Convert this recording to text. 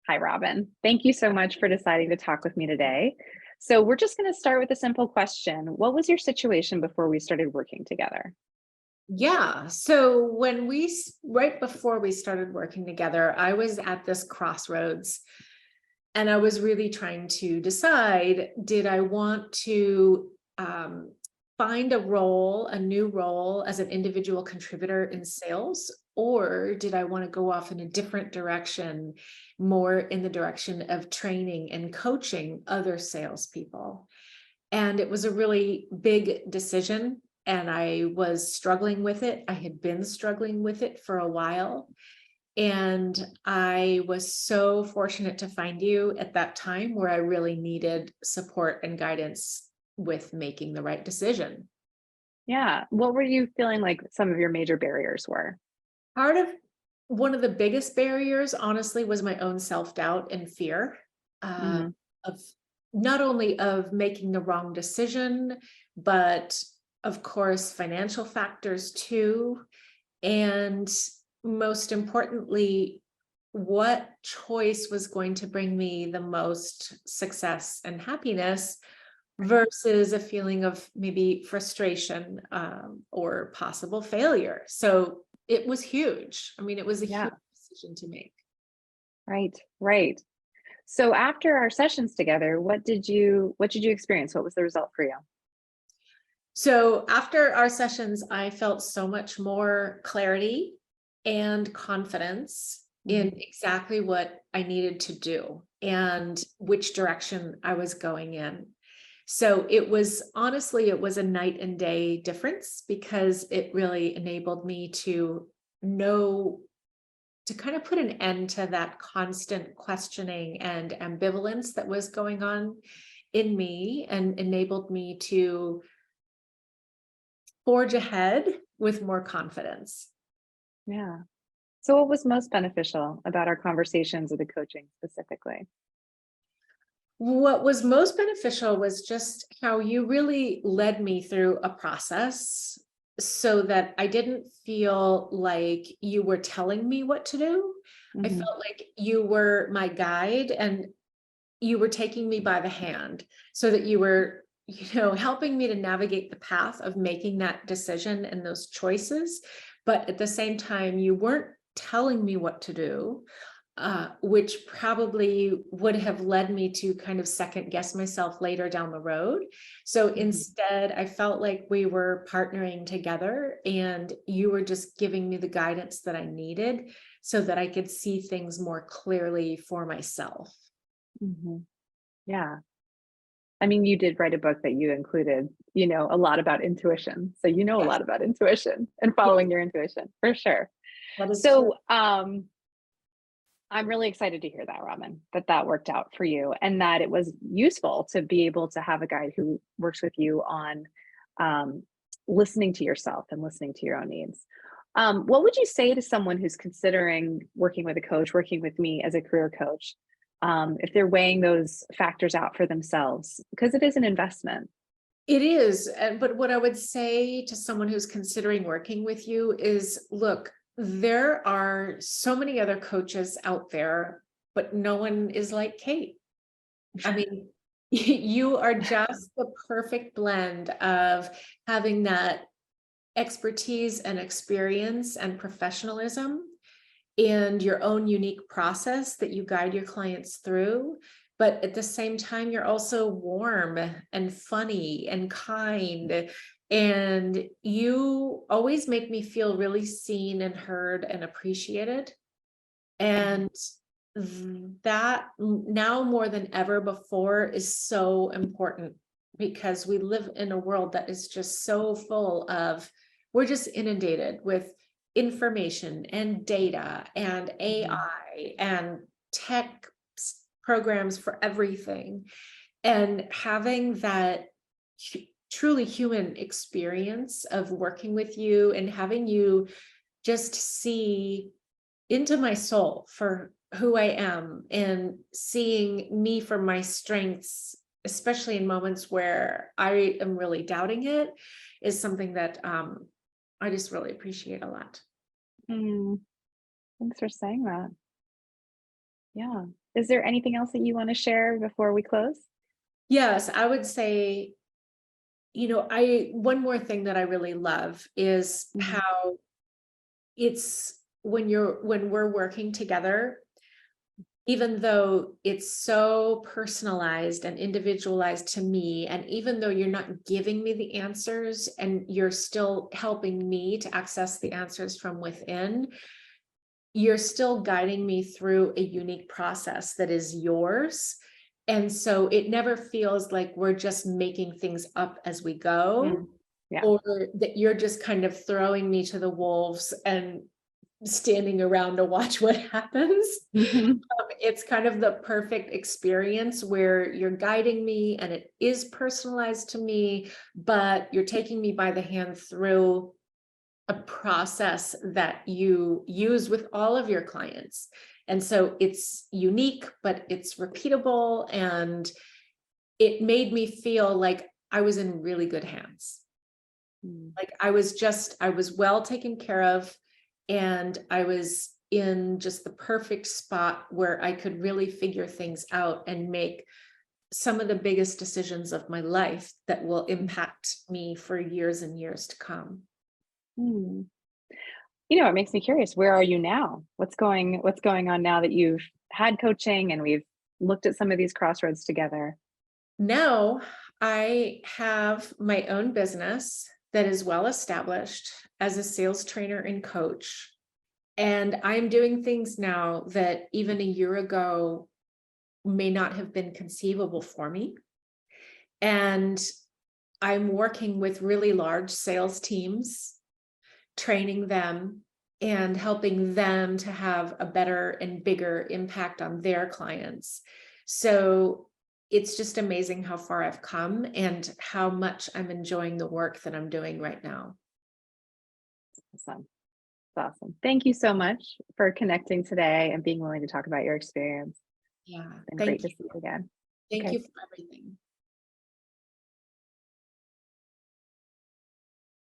Hi, Robin. Thank you so much for deciding to talk with me today. So, we're just going to start with a simple question. What was your situation before we started working together? Yeah. So right before we started working together, I was at this crossroads and I was really trying to decide, did I want to find a new role as an individual contributor in sales, or did I want to go off in a different direction, more in the direction of training and coaching other salespeople? And it was a really big decision, and I was struggling with it. I had been struggling with it for a while. And I was so fortunate to find you at that time where I really needed support and guidance with making the right decision. Yeah. What were you feeling like some of your major barriers were? Part of One of the biggest barriers, honestly, was my own self-doubt and fear uh, Hmm. of not only of making the wrong decision, but of course, financial factors too. And most importantly, what choice was going to bring me the most success and happiness Right. versus a feeling of maybe frustration or possible failure. So it was huge. I mean, it was a huge Yeah. decision to make. Right. Right. So after our sessions together, what did you experience? What was the result for you? So after our sessions, I felt so much more clarity and confidence in Mhm. exactly what I needed to do and which direction I was going in. So it was a night and day difference because it really enabled me to know, to kind of put an end to that constant questioning and ambivalence that was going on in me, and enabled me to forge ahead with more confidence. Yeah. So what was most beneficial about our conversations or the coaching specifically? What was most beneficial was just how you really led me through a process so that I didn't feel like you were telling me what to do. I Hmm. felt like you were my guide and you were taking me by the hand so that you were, helping me to navigate the path of making that decision and those choices. But at the same time, you weren't telling me what to do, which probably would have led me to kind of second guess myself later down the road. So Hmm. instead, I felt like we were partnering together and you were just giving me the guidance that I needed so that I could see things more clearly for myself. Hmm. Yeah. I mean, you did write a book that you included, a lot about intuition. So you know a Yes, lot about intuition and yes, following your intuition for sure. that is true. So I'm really excited to hear that, Robin, that worked out for you and that it was useful to be able to have a guide who works with you on um, listening to yourself and listening to your own needs. What would you say to someone who's considering working with a coach, working with me as a career coach, if they're weighing those factors out for themselves? Because it is an investment. It is, but what I would say to someone who's considering working with you is, look, there are so many other coaches out there, but no one is like Kate. I mean, you are just the perfect blend of having that expertise and experience and professionalism and your own unique process that you guide your clients through. But at the same time, you're also warm and funny and kind. And you always make me feel really seen and heard and appreciated. Mhm. And that now more than ever before is so important because we live in a world that is just so full of, we're just inundated with information and data and Mhm. AI and tech programs for everything. And having that truly human experience of working with you and having you just see into my soul for who I am and seeing me for my strengths, especially in moments where I am really doubting it, is something that I just really appreciate a lot. Mm, thanks for saying that. Yeah. Is there anything else that you want to share before we close? Yes, I would say, one more thing that I really love is Mhm. how it's when we're working together, even though it's so personalized and individualized to me, and even though you're not giving me the answers and you're still helping me to access the answers from within, you're still guiding me through a unique process that is yours. And so it never feels like we're just making things up as we go, Mm. Yeah. or that you're just kind of throwing me to the wolves and standing around to watch what happens. Mhm. It's kind of the perfect experience where you're guiding me and it is personalized to me, but you're taking me by the hand through a process that you use with all of your clients. And so it's unique, but it's repeatable. And it made me feel like I was in really good hands. Mm. Like I was well taken care of, and I was in just the perfect spot where I could really figure things out and make some of the biggest decisions of my life that will impact me for years and years to come. Mm. It makes me curious. Where are you now? What's going on now that you've had coaching and we've looked at some of these crossroads together? Now I have my own business that is well established as a sales trainer and coach. And I'm doing things now that even a year ago may not have been conceivable for me. And I'm working with really large sales teams, training them and helping them to have a better and bigger impact on their clients. So it's just amazing how far I've come and how much I'm enjoying the work that I'm doing right now. Awesome. That's awesome. Thank you so much for connecting today and being willing to talk about your experience. Yeah. It's been great Thank to you. see you again. Thank Okay. you for everything.